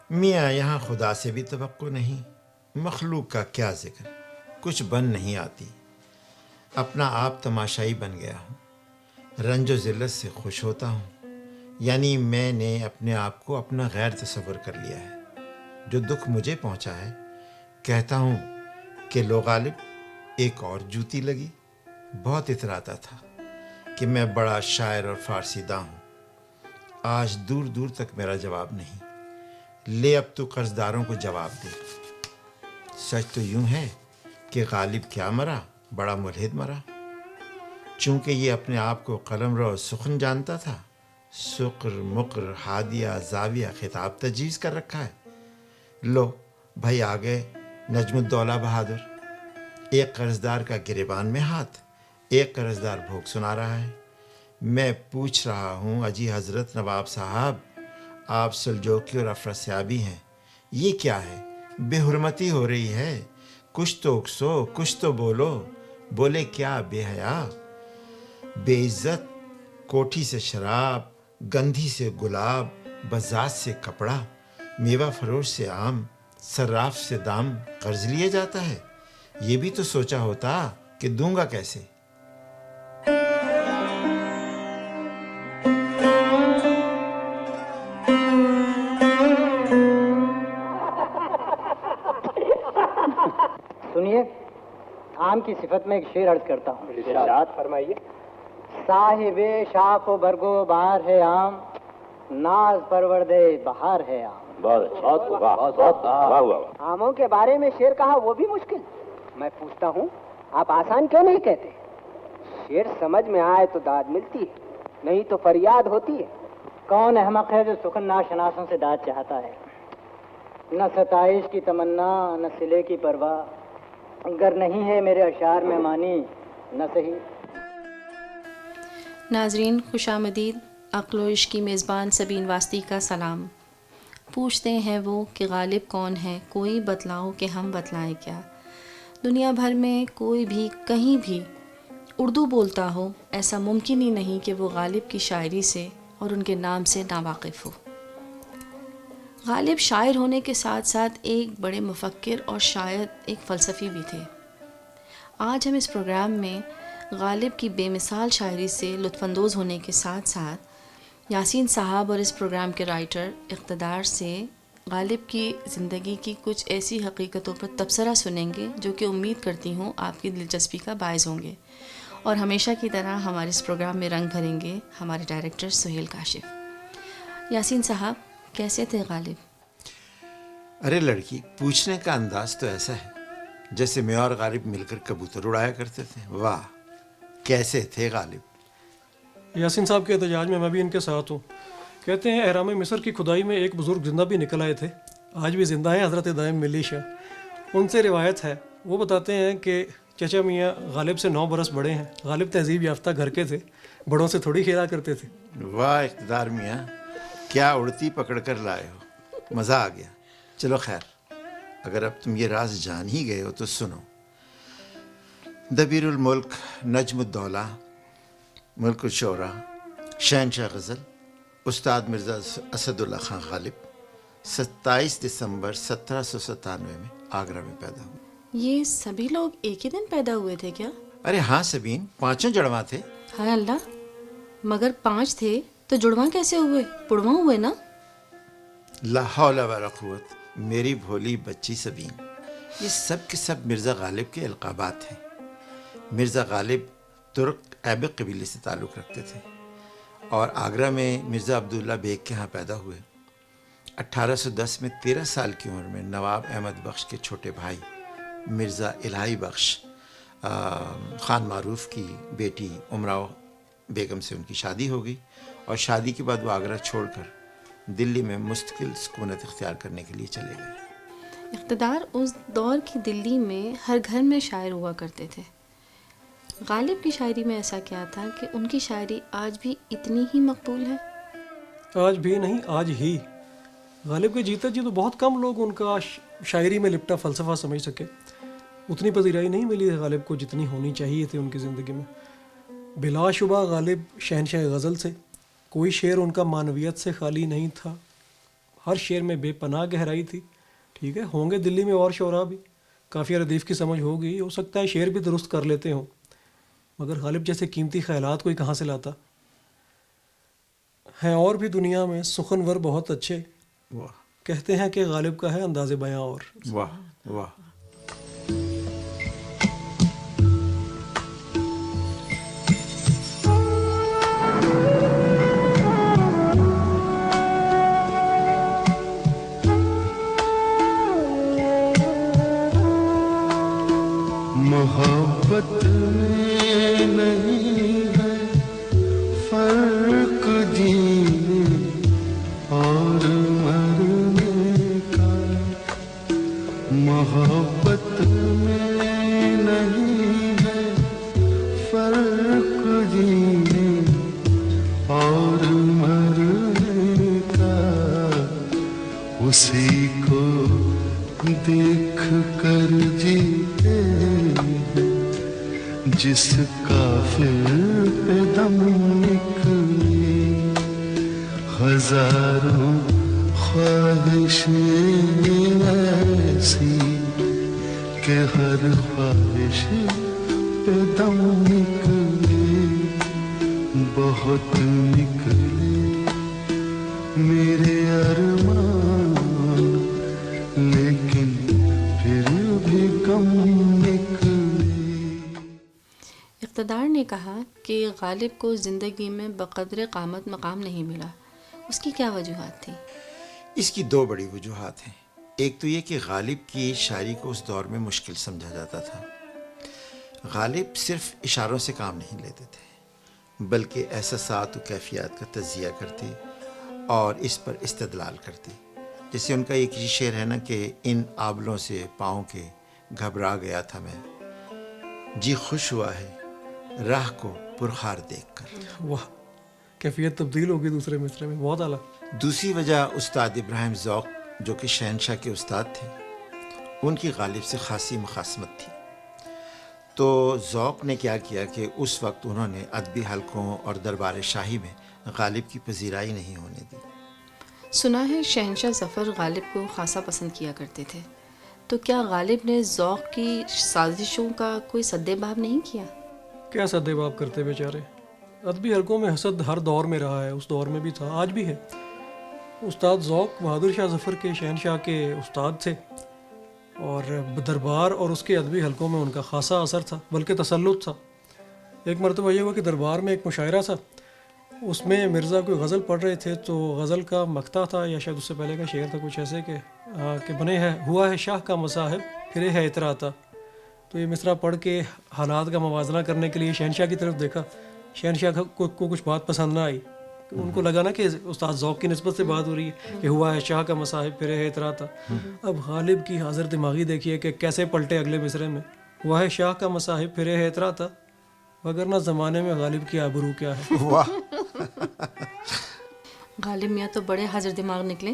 میاں یہاں خدا سے بھی توقع نہیں، مخلوق کا کیا ذکر، کچھ بن نہیں آتی، اپنا آپ تماشائی بن گیا ہوں، رنج و ذلت سے خوش ہوتا ہوں، یعنی میں نے اپنے آپ کو اپنا غیر تصور کر لیا ہے۔ جو دکھ مجھے پہنچا ہے کہتا ہوں کہ لو غالب ایک اور جوتی لگی۔ بہت اتراتا تھا کہ میں بڑا شاعر اور فارسی داں ہوں، آج دور دور تک میرا جواب نہیں۔ لے اب تو قرض داروں کو جواب دے۔ سچ تو یوں ہے کہ غالب کیا مرا، بڑا ملحد مرا، چونکہ یہ اپنے آپ کو قلمرو سخن جانتا تھا، سقر مقر ہادیہ زاویہ خطاب تجویز کر رکھا ہے۔ لو بھائی آ گئے نجم الدولہ بہادر، ایک قرضدار کا گریبان میں ہاتھ، ایک قرضدار بھوگ سنا رہا ہے۔ میں پوچھ رہا ہوں اجی حضرت نواب صاحب، آپ سلجوقی اور افراسیابی ہیں، یہ کیا ہے؟ بے حرمتی ہو رہی ہے، کچھ تو اکسو، کچھ تو بولو۔ بولے کیا بے حیا، بے عزت، کوٹھی سے شراب، گندھی سے گلاب، بزاز سے کپڑا، میوہ فروش سے آم، صراف سے دام قرض لیے جاتا ہے۔ یہ بھی تو سوچا ہوتا کہ دوں گا کیسے۔ سنیے، آم کی صفت میں ایک شعر عرض کرتا ہوں۔ ارشاد فرمائیے۔ صاحب شاخ و برگو بہار ہے آم، ناز پروردے بہار ہے آم۔ بہت آموں کے بارے میں شعر کہا وہ بھی مشکل۔ میں پوچھتا ہوں آپ آسان کیوں نہیں کہتے؟ شعر سمجھ میں آئے تو داد ملتی ہے، نہیں تو فریاد ہوتی ہے۔ کون احمق ہے جو سخن ناشناسوں سے داد چاہتا ہے؟ نہ ستائش کی تمنا، نہ صلے کی پرواہ، اگر نہیں ہے میرے اشعار میں مانی نہ صحیح۔ ناظرین خوش آمدید۔ عقل و عشق کی میزبان سبین واسطی کا سلام۔ پوچھتے ہیں وہ کہ غالب کون ہے، کوئی بتلاؤ کہ ہم بتلائیں کیا۔ دنیا بھر میں کوئی بھی کہیں بھی اردو بولتا ہو، ایسا ممکن ہی نہیں کہ وہ غالب کی شاعری سے اور ان کے نام سے ناواقف ہو۔ غالب شاعر ہونے کے ساتھ ساتھ ایک بڑے مفکر اور شاید ایک فلسفی بھی تھے۔ آج ہم اس پروگرام میں غالب کی بے مثال شاعری سے لطف اندوز ہونے کے ساتھ ساتھ یاسین صاحب اور اس پروگرام کے رائٹر اقتدار سے غالب کی زندگی کی کچھ ایسی حقیقتوں پر تبصرہ سنیں گے جو کہ امید کرتی ہوں آپ کی دلچسپی کا باعث ہوں گے، اور ہمیشہ کی طرح ہمارے اس پروگرام میں رنگ بھریں گے ہمارے ڈائریکٹر سہیل کاشف۔ یاسین صاحب کیسے تھے غالب؟ ارے لڑکی، پوچھنے کا انداز تو ایسا ہے جیسے میں اور غالب مل کر کبوتر اڑایا کرتے تھے۔ واہ، کیسے تھے غالب؟ یاسین صاحب کے احتجاج میں بھی ان کے ساتھ ہوں۔ کہتے ہیں اہرام مصر کی کھدائی میں ایک بزرگ زندہ بھی نکل آئے تھے، آج بھی زندہ ہیں، حضرت دائم ملی شاہ۔ ان سے روایت ہے، وہ بتاتے ہیں کہ چچا میاں غالب سے 9 برس بڑے ہیں، غالب تہذیب یافتہ گھر کے تھے، بڑوں سے تھوڑی کھیلا کرتے تھے۔ واہ اقتدار میاں، کیا اڑتی پکڑ کر لائے ہو، مزہ آ گیا۔ چلو خیر، اگر اب تم یہ راز جان ہی گئے ہو تو سنو۔ دبیر الملک، نجم الدولہ، ملک الشعراء، شہنشاہ غزل، استاد مرزا اسد اللہ خان غالب 27 دسمبر 1797 میں آگرہ میں پیدا ہوئے۔ یہ سبھی لوگ ایک ہی دن پیدا ہوئے تھے کیا؟ ارے ہاں سبین، 5 جڑواں تھے۔ ہائے اللہ، مگر 5 تھے تو جڑواں کیسے ہوئے؟ پڑواں ہوئے نا؟ لا حول ولا قوت، میری بھولی بچی سبین، یہ سب کے سب مرزا غالب کے القابات ہیں۔ مرزا غالب ترک ایبک قبیلے سے تعلق رکھتے تھے اور آگرہ میں مرزا عبداللہ بیگ کے ہاں پیدا ہوئے۔ 1810 میں 13 سال کی عمر میں نواب احمد بخش کے چھوٹے بھائی مرزا الہی بخش خان معروف کی بیٹی امراؤ بیگم سے ان کی شادی ہو گئی، اور شادی کے بعد وہ آگرہ چھوڑ کر دلی میں مستقل سکونت اختیار کرنے کے لیے چلے گئے۔ اقتدار اس دور کی دلی میں ہر گھر میں شاعر ہوا کرتے تھے۔ غالب کی شاعری میں ایسا کیا تھا کہ ان کی شاعری آج بھی اتنی ہی مقبول ہے؟ آج بھی نہیں، آج ہی۔ غالب کے جیتے جی تو بہت کم لوگ ان کا شاعری میں لپٹا فلسفہ سمجھ سکے۔ اتنی پذیرائی نہیں ملی ہے غالب کو جتنی ہونی چاہیے تھی ان کی زندگی میں۔ بلا شبہ غالب شہنشاہ غزل سے، کوئی شعر ان کا معنویت سے خالی نہیں تھا، ہر شعر میں بے پناہ گہرائی تھی۔ ٹھیک ہے، ہوں گے دلی میں اور شعراء بھی، کافی ردیف کی سمجھ ہوگی، ہو سکتا ہے شعر بھی درست کر لیتے ہوں، مگر غالب جیسے قیمتی خیالات کوئی کہاں سے لاتا؟ ہیں اور بھی دنیا میں سخنور بہت اچھے، واہ کہتے ہیں کہ غالب کا ہے انداز بیاں اور۔ واہ واہ۔ محبت میں نہیں ہے فرق جینے اور مرنے کا، محبت میں نہیں ہے فرق جینے اور مرنے کا، اسی کو دیکھ کر جیتے جس کافر پہ دم نکلے، ہزاروں خواہشیں ایسی کہ ہر خواہش پہ دم نکلے، بہت نکلے میرے ارمان لیکن پھر بھی کم نکلے۔ اقتدار نے کہا کہ غالب کو زندگی میں بقدر قامت مقام نہیں ملا، اس کی کیا وجوہات تھی؟ اس کی دو بڑی وجوہات ہیں۔ ایک تو یہ کہ غالب کی شاعری کو اس دور میں مشکل سمجھا جاتا تھا۔ غالب صرف اشاروں سے کام نہیں لیتے تھے، بلکہ احساسات و کیفیات کا تجزیہ کرتے اور اس پر استدلال کرتے۔ جیسے ان کا ایک ہی شعر ہے نا کہ ان آبلوں سے پاؤں کے گھبرا گیا تھا میں، جی خوش ہوا ہے راہ کو پرخار دیکھ کر۔ واہ، کیفیت تبدیل ہوگی دوسرے مصرے میں، بہت اعلیٰ۔ دوسری وجہ استاد ابراہیم ذوق جو کہ شہنشاہ کے استاد تھے، ان کی غالب سے خاصی مخاصمت تھی۔ تو ذوق نے کیا کیا کہ اس وقت انہوں نے ادبی حلقوں اور دربار شاہی میں غالب کی پذیرائی نہیں ہونے دی۔ سنا ہے شہنشاہ ظفر غالب کو خاصا پسند کیا کرتے تھے، تو کیا غالب نے ذوق کی سازشوں کا کوئی سدباب نہیں کیا؟ کیا سدباب کرتے بیچارے؟ ادبی حلقوں میں حسد ہر دور میں رہا ہے، اس دور میں بھی تھا، آج بھی ہے۔ استاد ذوق بہادر شاہ ظفر کے شہنشاہ کے استاد تھے، اور دربار اور اس کے ادبی حلقوں میں ان کا خاصا اثر تھا، بلکہ تسلط تھا۔ ایک مرتبہ یہ ہوا کہ دربار میں ایک مشاعرہ تھا، اس میں مرزا کوئی غزل پڑھ رہے تھے، تو غزل کا مقطع تھا یا شاید اس سے پہلے کا شعر تھا کچھ ایسے کہ بنے ہے ہوا ہے شاہ کا مصاحب پھرے ہے اتراتا۔ تو یہ مصرع پڑھ کے حالات کا موازنہ کرنے کے لیے شہنشاہ کی طرف دیکھا، شہنشاہ کو کچھ بات پسند نہ آئی، ان کو لگا نا کہ استاد ذوق کی نسبت سے بات ہو رہی ہے کہ ہوا ہے شاہ کا مصاحب پھرے ہے اتراتا۔ اب غالب کی حاضر دماغی دیکھیے کہ کیسے پلٹے اگلے مصرے میں، ہوا ہے شاہ کا مصاحب پھرے ہے اتراتا، وگرنہ زمانے میں غالب کی آبرو کیا ہے۔ واہ، غالب میاں تو بڑے حاضر دماغ نکلے۔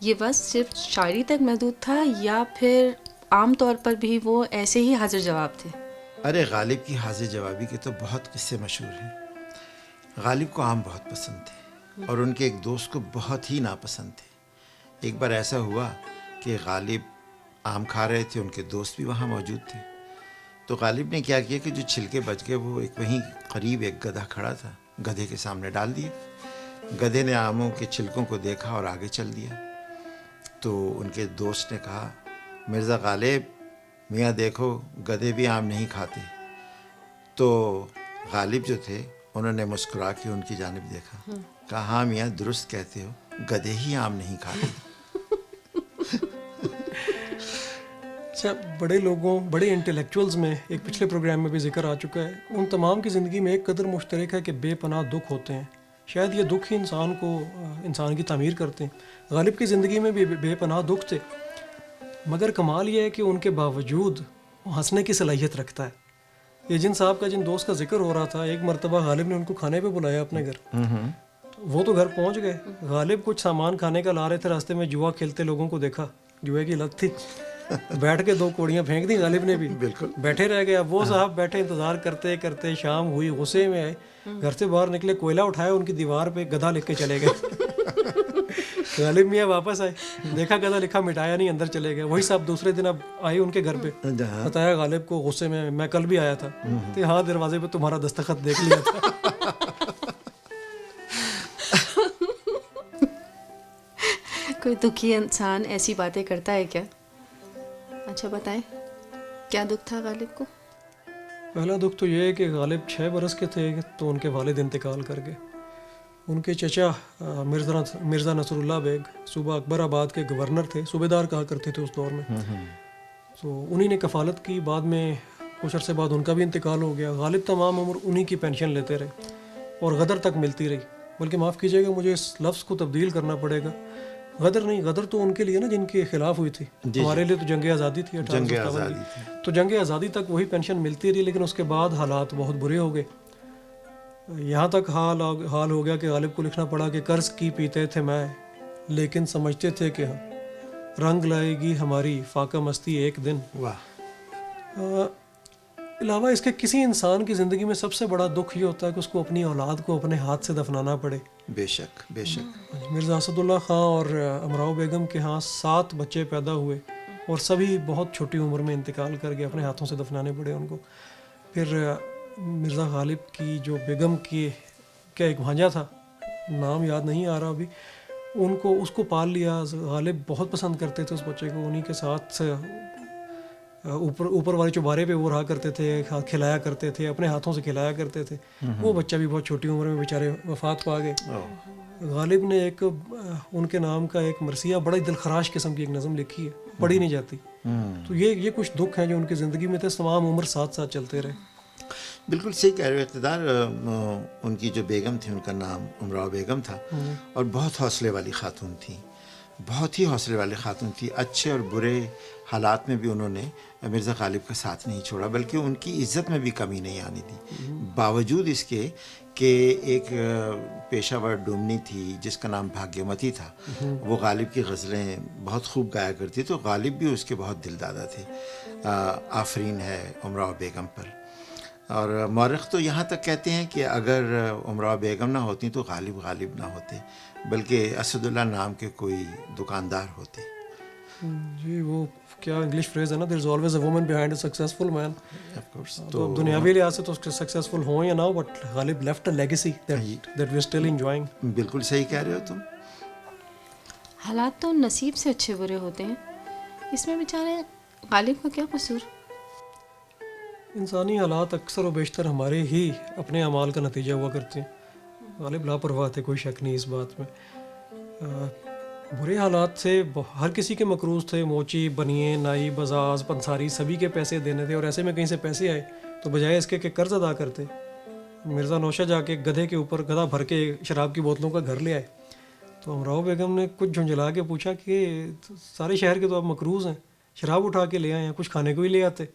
یہ بس صرف شاعری تک محدود تھا یا پھر عام طور پر بھی وہ ایسے ہی حاضر جواب تھے؟ ارے غالب کی حاضر جوابی کے تو بہت قصے مشہور ہیں۔ غالب کو آم بہت پسند تھے اور ان کے ایک دوست کو بہت ہی ناپسند تھے۔ ایک بار ایسا ہوا کہ غالب آم کھا رہے تھے، ان کے دوست بھی وہاں موجود تھے، تو غالب نے کیا کیا کہ جو چھلکے بچ گئے وہ ایک وہیں قریب ایک گدھا کھڑا تھا، گدھے کے سامنے ڈال دیے۔ گدھے نے آموں کے چھلکوں کو دیکھا اور آگے چل دیا۔ تو ان کے دوست نے کہا، مرزا غالب میاں دیکھو گدھے بھی آم نہیں کھاتے۔ تو غالب جو تھے انہوں نے مسکرا کے ان کی جانب دیکھا، کہا ہاں میاں درست کہتے ہو، گدھے ہی آم نہیں کھاتے۔ اچھا، بڑے لوگوں، بڑے انٹلیکچوئلز میں ایک پچھلے پروگرام میں بھی ذکر آ چکا ہے، ان تمام کی زندگی میں ایک قدر مشترک ہے کہ بے پناہ دکھ ہوتے ہیں. شاید یہ دکھ ہی انسان کی تعمیر کرتے ہیں. غالب کی زندگی میں بھی بے پناہ دکھ تھے، مگر کمال یہ ہے کہ ان کے باوجود وہ ہنسنے کی صلاحیت رکھتا ہے. یہ جن صاحب کا، جن دوست کا ذکر ہو رہا تھا، ایک مرتبہ غالب نے ان کو کھانے پہ بلایا اپنے گھر. وہ تو گھر پہنچ گئے، غالب کچھ سامان کھانے کا لا رہے تھے، راستے میں جوا کھیلتے لوگوں کو دیکھا، جوئے کی لت تھی، بیٹھ کے 2 کوڑیاں پھینک دی غالب نے بھی. بالکل بیٹھے رہ گئے. اب وہ صاحب بیٹھے انتظار کرتے کرتے شام ہوئی، غصے میں آئے، گھر سے باہر نکلے، کوئلہ اٹھایا، ان کی دیوار پہ گدھا لکھ کے چلے گئے. غالب میاں واپس آئے، دیکھا گدھا لکھا، مٹایا نہیں، اندر چلے گئے. وہی صاحب دوسرے دن اب آئے ان کے گھر پہ، بتایا غالب کو غصے میں کل بھی آیا تھا، کہ ہاں دروازے پہ تمہارا دستخط دیکھ لیا تھا. کوئی دکھی انسان ایسی باتیں کرتا ہے کیا؟ اچھا بتائیں، کیا دکھ تھا غالب کو؟ پہلا دکھ تو یہ ہے کہ غالب 6 برس کے تھے تو ان کے والد انتقال کر گئے. ان کے چچا مرزا نصر اللہ بیگ صوبہ اکبر آباد کے گورنر تھے، صوبے دار کہا کرتے تھے اس دور میں. تو انہی نے کفالت کی. بعد میں کچھ عرصے بعد ان کا بھی انتقال ہو گیا. غالب تمام عمر انہی کی پینشن لیتے رہے اور غدر تک ملتی رہی. بلکہ معاف کیجیے گا، مجھے اس لفظ کو تبدیل کرنا پڑے گا. غدر نہیں، غدر تو ان کے لیے نا جن کے خلاف ہوئی تھی. ہمارے لیے تو جنگ آزادی تھی، 1857 کی. تو جنگ آزادی تک وہی پینشن ملتی رہی، لیکن اس کے بعد حالات بہت برے ہو گئے. یہاں تک حال ہو گیا کہ غالب کو لکھنا پڑا کہ قرض کی پیتے تھے میں، لیکن سمجھتے تھے کہ ہاں رنگ لائے گی ہماری فاقہ مستی ایک دن. علاوہ اس کے کسی انسان کی زندگی میں سب سے بڑا دکھ یہ ہوتا ہے کہ اس کو اپنی اولاد کو اپنے ہاتھ سے دفنانا پڑے. بے شک بے شک. مرزا اسد اللہ خان اور امراؤ بیگم کے ہاں 7 بچے پیدا ہوئے اور سبھی بہت چھوٹی عمر میں انتقال کر گئے، اپنے ہاتھوں سے دفنانے پڑے ان کو. پھر مرزا غالب کی جو بیگم کی کیا ایک بھانجا تھا، نام یاد نہیں آ رہا ابھی، اس کو پال لیا. غالب بہت پسند کرتے تھے اس بچے کو، انہی کے ساتھ اوپر والے چوبارے پہ وہ رہا کرتے تھے، کھلایا کرتے تھے، اپنے ہاتھوں سے کھلایا کرتے تھے. وہ بچہ بھی بہت چھوٹی عمر میں بیچارے وفات پا گئے. غالب نے ایک ان کے نام کا ایک مرثیہ، بڑا ہی دلخراش قسم کی ایک نظم لکھی ہے، پڑھی نہیں جاتی. تو یہ کچھ دکھ ہیں جو ان کی زندگی میں تھے، تمام عمر ساتھ ساتھ چلتے رہے. بالکل صحیح کہہ رہے ہو اقتدار. ان کی جو بیگم تھی ان کا نام امراؤ بیگم تھا، اور بہت حوصلے والی خاتون تھی، بہت ہی حوصلے والی خاتون تھی. اچھے اور برے حالات میں بھی انہوں نے مرزا غالب کا ساتھ نہیں چھوڑا، بلکہ ان کی عزت میں بھی کمی نہیں آنی دی. باوجود اس کے کہ ایک پیشہ ور ڈومنی تھی جس کا نام بھاگیہ تھا، وہ غالب کی غزلیں بہت خوب گایا کرتی، تو غالب بھی اس کے بہت دل دادا تھے. آفرین ہے امراؤ بیگم پر. اور مورخ تو یہاں تک کہتے ہیں کہ اگر امراؤ بیگم نہ ہوتی تو غالب نہ ہوتے، بلکہ اسد اللہ نام کے کوئی دکاندار ہوتے. جی وہ کیا انگلش فریز ہے نا، there's always a woman behind a successful man. Of course. تو دنیاوی لحاظ سے تو سکسیزفل ہوں یا نہ ہو، but Ghalib left a legacy that we're still enjoying. بالکل صحیح کہہ رہے ہو تم. حالات تو نصیب سے اچھے برے ہوتے ہیں، اس میں بیچارے غالب کا کیا قصور؟ انسانی حالات اکثر و بیشتر ہمارے ہی اپنے اعمال کا نتیجہ ہوا کرتے ہیں. غالب لاپرواہ تھے، کوئی شک نہیں اس بات میں. برے حالات سے ہر کسی کے مقروض تھے، موچی، بنیے، نائی، بزاز، پنساری، سبھی کے پیسے دینے تھے. اور ایسے میں کہیں سے پیسے آئے تو بجائے اس کے کہ قرض ادا کرتے، مرزا نوشہ جا کے گدھے کے اوپر گدھا بھر کے شراب کی بوتلوں کا گھر لے آئے. تو امراؤ بیگم نے کچھ جھنجھلا کے پوچھا کہ سارے شہر کے تو آپ مقروض ہیں، شراب اٹھا کے لے آئے ہیں، کچھ کھانے کو ہی لے آتے.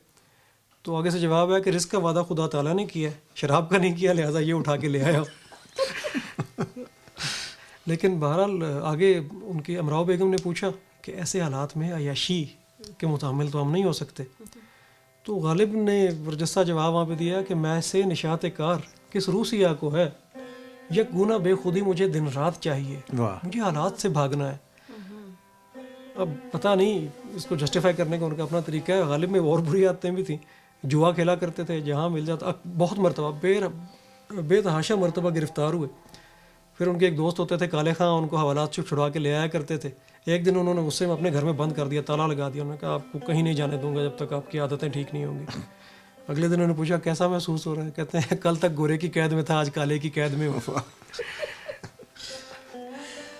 تو آگے سے جواب ہے کہ رزق کا وعدہ خدا تعالیٰ نے کیا ہے، شراب کا نہیں کیا، لہٰذا یہ اٹھا کے لے آیا. لیکن بہرحال آگے ان کی امراؤ بیگم نے پوچھا کہ ایسے حالات میں عیاشی کے متحمل تو ہم نہیں ہو سکتے. تو غالب نے برجستہ جواب وہاں پہ دیا کہ میں سے نشاط کار کس روسیا کو ہے، یک گونا بے خودی مجھے دن رات چاہیے، مجھے حالات سے بھاگنا ہے. اب پتہ نہیں اس کو جسٹیفائی کرنے کا ان کا اپنا طریقہ ہے. غالب میں اور بری عادتیں بھی تھیں، جوا کھیلا کرتے تھے، جہاں مل جاتا. بہت مرتبہ بے تحاشا مرتبہ گرفتار ہوئے. پھر ان کے ایک دوست ہوتے تھے کالے خاں، ان کو حوالات سے چھڑوا کے لے آیا کرتے تھے. ایک دن انہوں نے غصے میں اپنے گھر میں بند کر دیا، تالا لگا دیا. انہوں نے کہا آپ کو کہیں نہیں جانے دوں گا جب تک آپ کی عادتیں ٹھیک نہیں ہوں گی. اگلے دن انہوں نے پوچھا کیسا محسوس ہو رہا ہے، کہتے ہیں کل تک گورے کی قید میں تھا، آج کالے کی قید میں ہوں.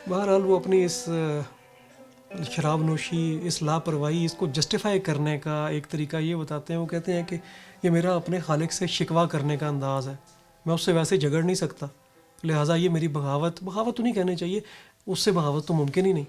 بہرحال وہ اپنی اس شراب نوشی، اس لاپرواہی، اس کو جسٹیفائی کرنے کا ایک طریقہ یہ بتاتے ہیں. وہ کہتے ہیں کہ یہ میرا اپنے خالق سے شکوہ کرنے کا انداز ہے، میں اس سے ویسے جھگڑ نہیں سکتا، لہٰذا یہ میری بغاوت تو نہیں کہنے چاہیے، اس سے بغاوت تو ممکن ہی نہیں.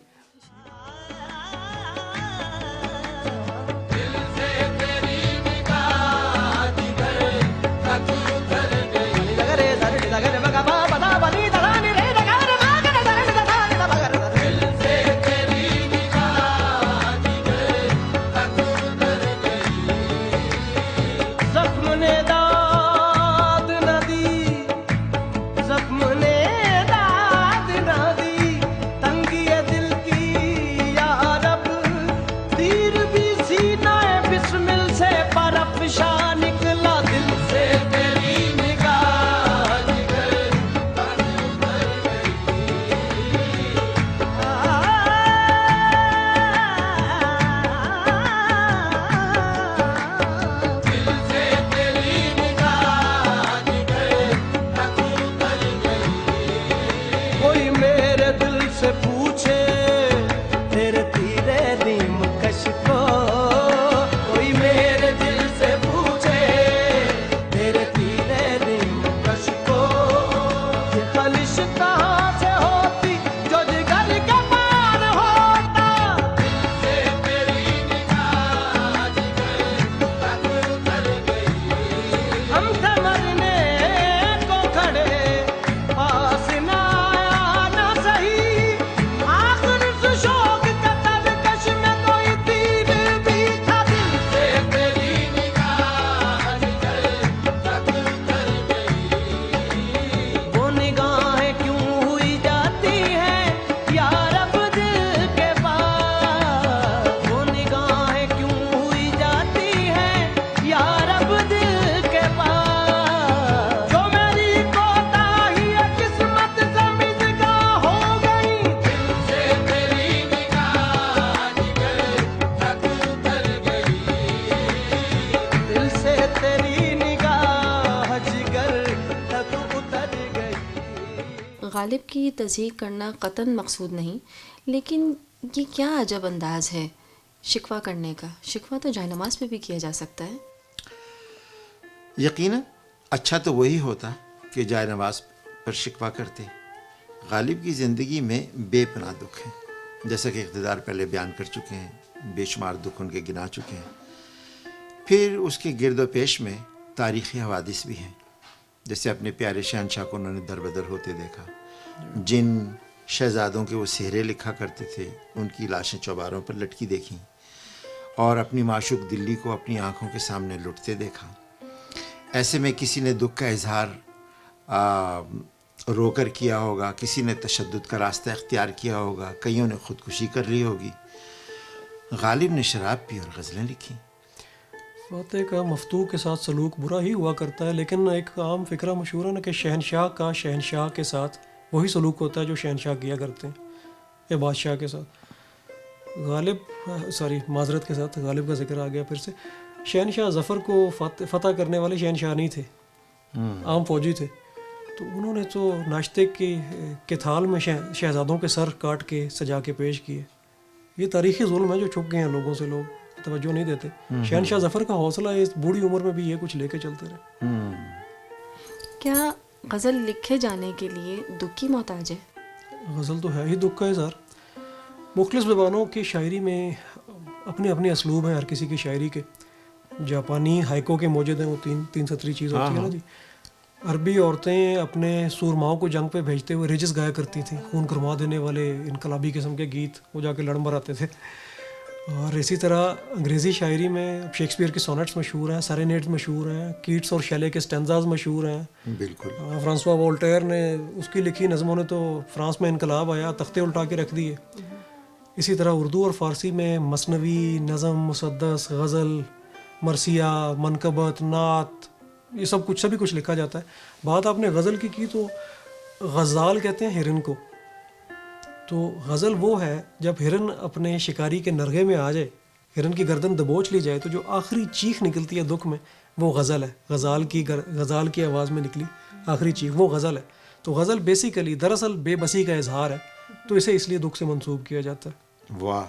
غالب کی تصدیق کرنا قطعاً مقصود نہیں، لیکن یہ کیا عجب انداز ہے شکوہ کرنے کا. شکوہ تو جائے نماز پہ بھی کیا جا سکتا ہے. یقیناً اچھا تو وہی ہوتا کہ جائے نماز پر شکوہ کرتے. غالب کی زندگی میں بے پناہ دکھ ہیں، جیسا کہ اقتدار پہلے بیان کر چکے ہیں. بے شمار دکھ ان کے گنا چکے ہیں. پھر اس کے گرد و پیش میں تاریخی حوادث بھی ہیں، جیسے اپنے پیارے شہنشاہ کو انہوں نے در بدر ہوتے دیکھا. جن شہزادوں کے وہ سہرے لکھا کرتے تھے ان کی لاشیں چوباروں پر لٹکی دیکھیں، اور اپنی معشوق دلی کو اپنی آنکھوں کے سامنے لٹتے دیکھا. ایسے میں کسی نے دکھ کا اظہار رو کر کیا ہوگا، کسی نے تشدد کا راستہ اختیار کیا ہوگا، کئیوں نے خودکشی کر لی ہوگی. غالب نے شراب پی اور غزلیں لکھی. فاتح کا مفتوح کے ساتھ سلوک برا ہی ہوا کرتا ہے، لیکن ایک عام فکرہ مشہور ہے نا کہ شہنشاہ کا شہنشاہ کے ساتھ وہی سلوک ہوتا ہے جو شہنشاہ کیا کرتے ہیں یا بادشاہ کے ساتھ. معذرت کے ساتھ غالب کا ذکر آ گیا پھر سے. شہنشاہ ظفر کو فتح کرنے والے شہنشاہ نہیں تھے، عام فوجی تھے. تو انہوں نے تو ناشتے کے تھال میں شہزادوں کے سر کاٹ کے سجا کے پیش کیے. یہ تاریخی ظلم ہے جو چھپ گئے ہیں لوگوں سے، لوگ توجہ نہیں دیتے. شہنشاہ ظفر کا حوصلہ اس بوڑھی عمر میں بھی یہ کچھ لے کے چلتے رہے. کیا غزل لکھے جانے کے لیے دکھ کی محتاج ہے؟ غزل تو ہے ہی دکھ کا اظہار. مختلف زبانوں کی شاعری میں اپنے اپنے اسلوب ہیں ہر کسی کی شاعری کے. جاپانی ہائکو کے موجد ہیں، وہ تین سطری چیز ہوتی ہے نا جی. عربی عورتیں اپنے سورماؤں کو جنگ پہ بھیجتے ہوئے ریجز گایا کرتی تھیں، خون کروا دینے والے انقلابی قسم کے گیت، وہ جا کے لڑ مر آتے تھے. اور اسی طرح انگریزی شاعری میں شیکسپیئر کی سونٹس مشہور ہیں، سیرینیڈز مشہور ہیں، کیٹس اور شیلے کے سٹینزاز مشہور ہیں. بالکل. فرانسوا وولٹیر نے اس کی لکھی نظموں نے تو فرانس میں انقلاب آیا، تختے الٹا کے رکھ دیے. اسی طرح اردو اور فارسی میں مثنوی، نظم، مسدس، غزل، مرثیہ، منقبت، نعت، یہ سبھی کچھ لکھا جاتا ہے. بات آپ نے غزل کی تو غزال کہتے ہیں ہرن کو. تو غزل وہ ہے جب ہرن اپنے شکاری کے نرغے میں آ جائے، ہرن کی گردن دبوچ لی جائے، تو جو آخری چیخ نکلتی ہے دکھ میں وہ غزل ہے. غزال کی آواز میں نکلی آخری چیخ وہ غزل ہے. تو غزل بیسیکلی دراصل بے بسی کا اظہار ہے، تو اسے اس لیے دکھ سے منسوب کیا جاتا ہے. واہ،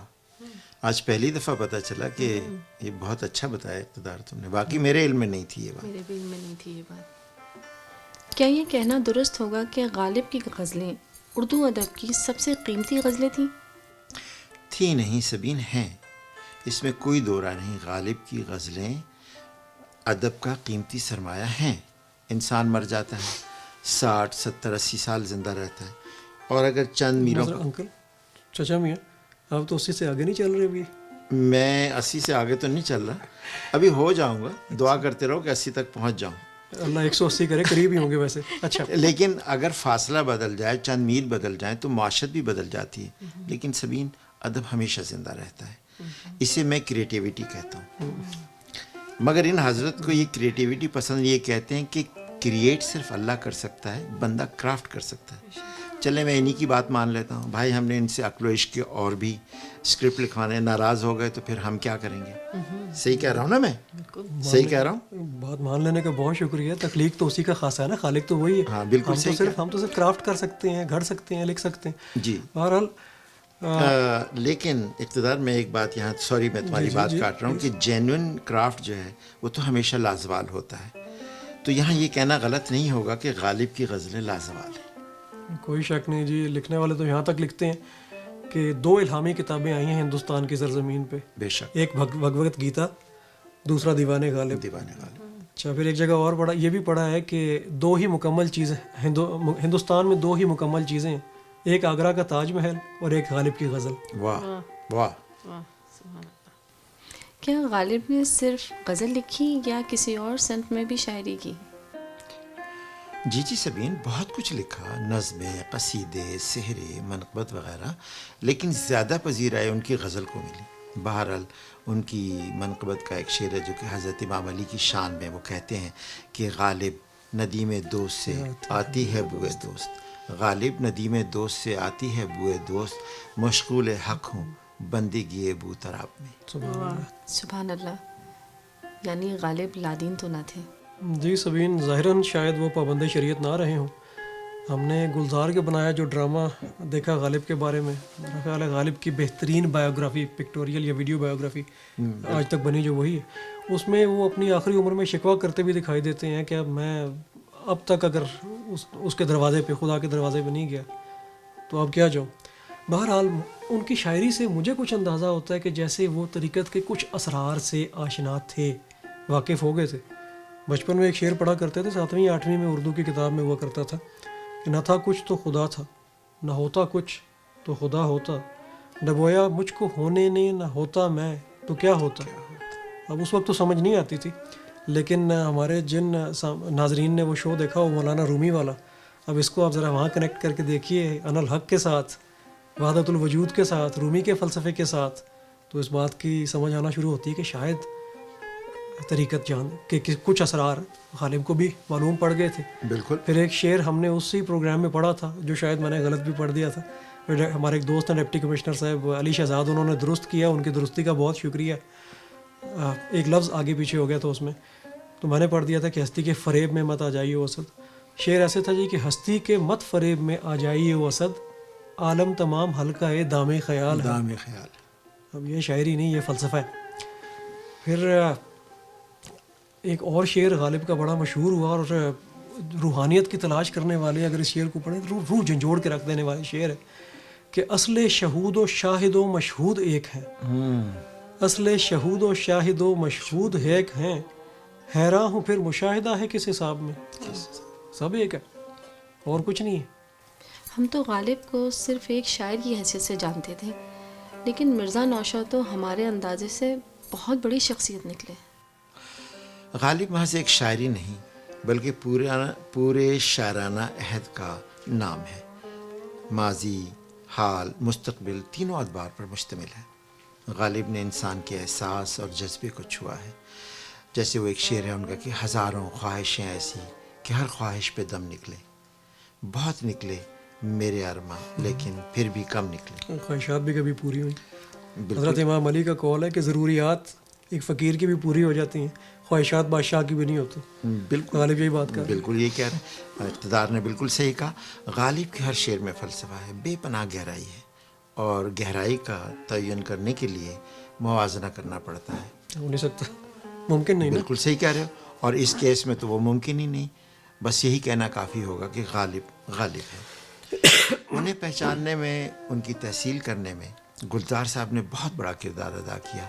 آج پہلی دفعہ پتہ چلا کہ یہ بہت اچھا بتایا اقتدار تم نے، باقی میرے علم میں نہیں تھی یہ بات. میرے بھی علم میں نہیں تھی یہ بات. کیا یہ کہنا درست ہوگا کہ غالب کی غزلیں اردو ادب کی سب سے قیمتی غزلیں تھیں؟ تھی نہیں سبین، ہیں، اس میں کوئی دو رائے نہیں. غالب کی غزلیں ادب کا قیمتی سرمایہ ہیں. انسان مر جاتا ہے، 60 70 80 سال زندہ رہتا ہے، اور اگر چند میلوں انکل چچا میاں آپ تو 80 سے آگے نہیں چل رہے ابھی. میں 80 سے آگے تو نہیں چل رہا، ابھی ہو جاؤں گا. دعا کرتے رہو کہ 80 تک پہنچ جاؤں. اللہ 180 کرے، قریب ہی ہوں گے ویسے. اچھا لیکن اگر فاصلہ بدل جائے، چند میل بدل جائیں تو معاشرت بھی بدل جاتی ہے. لیکن سبین، ادب ہمیشہ زندہ رہتا ہے. اسے میں کریٹیوٹی کہتا ہوں. مگر ان حضرت کو یہ کریٹیوٹی پسند، یہ کہتے ہیں کہ کریٹ صرف اللہ کر سکتا ہے، بندہ کرافٹ کر سکتا ہے. چلے میں انہی کی بات مان لیتا ہوں. بھائی ہم نے ان سے عقل و عشق کے اور بھی اسکرپٹ لکھوانے، ناراض ہو گئے تو پھر ہم کیا کریں گے؟ صحیح کہہ رہا ہوں نا میں؟ صحیح کہہ رہا ہوں. بات مان لینے کا بہت شکریہ. تخلیق تو اسی کا خاصہ ہے نا، خالق تو وہی ہے. ہاں بالکل صحیح. ہم تو صرف کرافٹ کر سکتے ہیں، گھڑ سکتے ہیں، لکھ سکتے ہیں. جی بہرحال لیکن اقتدار میں ایک بات یہاں، سوری میں تمہاری بات کاٹ رہا ہوں، کہ جینوئن کرافٹ جو ہے وہ تو ہمیشہ لازوال ہوتا ہے. تو یہاں یہ کہنا غلط نہیں ہوگا کہ غالب کی غزلیں لازوال ہیں. کوئی شک نہیں جی. لکھنے والے تو یہاں تک لکھتے ہیں کہ 2 الہامی کتابیں آئی ہیں ہندوستان کی سرزمین پہ. بے شک. ایک بھگوت گیتا، دوسرا دیوان غالب. دیوان غالب. اچھا پھر ایک جگہ اور پڑھا، یہ بھی پڑھا ہے کہ 2 ہی مکمل چیزیں ہندوستان میں 2 ہی مکمل چیزیں ہیں، ایک آگرہ کا تاج محل اور ایک غالب کی غزل. واہ واہ. کیا غالب نے صرف غزل لکھی یا کسی اور سمت میں بھی شاعری کی؟ جی سبین، بہت کچھ لکھا، نظمیں، قصیدے، سحرے، منقبت وغیرہ، لیکن زیادہ پذیرائی ان کی غزل کو ملی. بہرحال ان کی منقبت کا ایک شعر ہے جو کہ حضرت امام علی کی شان میں وہ کہتے ہیں کہ غالب ندیم دوست سے آتی ہے بوئے دوست، غالب ندیم دوست سے آتی ہے بوئے دوست، مشغول حق ہوں بندگی بو تراب میں. سبحان اللہ. یعنی غالب لادین تو نہ تھے. جی سبین، ظاہراً شاید وہ پابند شریعت نہ رہے ہوں. ہم نے گلزار کے بنایا جو ڈرامہ دیکھا غالب کے بارے میں، میرا خیال ہے غالب کی بہترین بایوگرافی، پکٹوریل یا ویڈیو بایوگرافی آج تک بنی جو وہی ہے. اس میں وہ اپنی آخری عمر میں شکوہ کرتے بھی دکھائی دیتے ہیں کہ اب میں اب تک اگر اس کے دروازے پہ، خدا کے دروازے پہ نہیں گیا تو اب کیا جاؤں. بہرحال ان کی شاعری سے مجھے کچھ اندازہ ہوتا ہے کہ جیسے وہ طریقت کے کچھ اسرار سے آشنا تھے، واقف ہو گئے تھے. بچپن میں ایک شعر پڑھا کرتے تھے، 7ویں 8ویں میں اردو کی کتاب میں ہوا کرتا تھا کہ نہ تھا کچھ تو خدا تھا، نہ ہوتا کچھ تو خدا ہوتا، ڈبویا مجھ کو ہونے نے، نہ ہوتا میں تو کیا ہوتا. اب اس وقت تو سمجھ نہیں آتی تھی، لیکن ہمارے جن ناظرین نے وہ شو دیکھا وہ مولانا رومی والا، اب اس کو آپ ذرا وہاں کنیکٹ کر کے دیکھیے انا الحق کے ساتھ، وحدت الوجود کے ساتھ، رومی کے فلسفے کے ساتھ، تو اس بات کی سمجھ آنا شروع ہوتی ہے کہ شاید طریقت جان کہ کچھ اسرار غالب کو بھی معلوم پڑ گئے تھے. بالکل. پھر ایک شعر ہم نے اسی پروگرام میں پڑھا تھا جو شاید میں نے غلط بھی پڑھ دیا تھا. ہمارے ایک دوست ہیں ڈپٹی کمشنر صاحب علی شہزاد، انہوں نے درست کیا، ان کی درستی کا بہت شکریہ. ایک لفظ آگے پیچھے ہو گیا تھا اس میں، تو میں نے پڑھ دیا تھا کہ ہستی کے فریب میں مت آ جائیے وسط. شعر ایسے تھا جی کہ ہستی کے مت فریب میں آ جائیے وسط، عالم تمام ہلکا ہے دام خیال ہے. دام خیال. اب یہ شاعری نہیں، یہ فلسفہ ہے. پھر ایک اور شعر غالب کا بڑا مشہور ہوا، اور روحانیت کی تلاش کرنے والے اگر اس شعر کو پڑھیں تو روح جھنجھوڑ کے رکھ دینے والے شعر ہے کہ اصل شہود و شاہد و مشہود ایک ہیں، اصل شہود و شاہد و مشہود ایک ہیں، حیراں ہوں پھر مشاہدہ ہے کس حساب میں، سب ایک ہے اور کچھ نہیں ہے. ہم تو غالب کو صرف ایک شاعر کی حیثیت سے جانتے تھے، لیکن مرزا نوشاد تو ہمارے اندازے سے بہت بڑی شخصیت نکلے. غالب محض ایک شاعری نہیں بلکہ پورے شاعرانہ عہد کا نام ہے. ماضی، حال، مستقبل تینوں ادوار پر مشتمل ہے. غالب نے انسان کے احساس اور جذبے کو چھوا ہے. جیسے وہ ایک شعر ہے ان کا کہ ہزاروں خواہشیں ایسی کہ ہر خواہش پہ دم نکلے، بہت نکلے میرے ارماں لیکن پھر بھی کم نکلے. خواہشات بھی کبھی پوری ہوئی. حضرت امام علی کا قول ہے کہ ضروریات ایک فقیر کی بھی پوری ہو جاتی ہیں، خواہشات بادشاہ کی بھی نہیں ہوتی. بالکل غالب یہی بات کر رہے ہیں. بالکل یہ کہہ رہے ہیں. اقتدار نے بالکل صحیح کہا. غالب کے ہر شعر میں فلسفہ ہے، بے پناہ گہرائی ہے، اور گہرائی کا تعین کرنے کے لیے موازنہ کرنا پڑتا ہے. ہو نہیں سکتا, ممکن نہیں نا. بالکل صحیح کہہ رہے ہو, اور اس کیس میں تو وہ ممکن ہی نہیں. بس یہی کہنا کافی ہوگا کہ غالب غالب ہے. انہیں پہچاننے میں, ان کی تحصیل کرنے میں گلزار صاحب نے بہت بڑا کردار ادا کیا,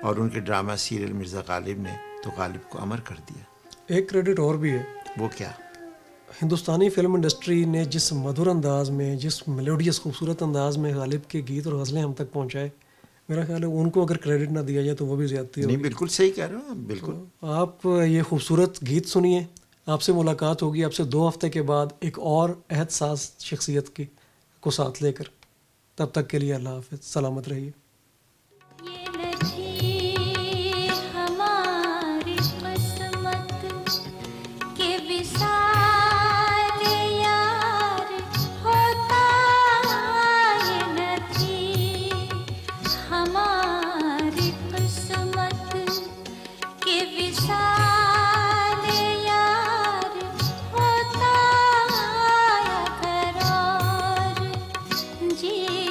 اور ان کے ڈرامہ سیریل مرزا غالب نے تو غالب کو امر کر دیا. ایک کریڈٹ اور بھی ہے. وہ کیا؟ ہندوستانی فلم انڈسٹری نے جس مدھر انداز میں, جس میلوڈیس خوبصورت انداز میں غالب کے گیت اور غزلیں ہم تک پہنچائے, میرا خیال ہے ان کو اگر کریڈٹ نہ دیا جائے تو وہ بھی زیادتی ہوگی. نہیں, بالکل صحیح کہہ رہے ہو آپ, بالکل. آپ یہ خوبصورت گیت سنیے. آپ سے ملاقات ہوگی آپ سے 2 ہفتے کے بعد ایک اور عہد ساز شخصیت کی کو ساتھ لے کر. تب تک کے لیے اللہ حافظ, سلامت رہیے. جی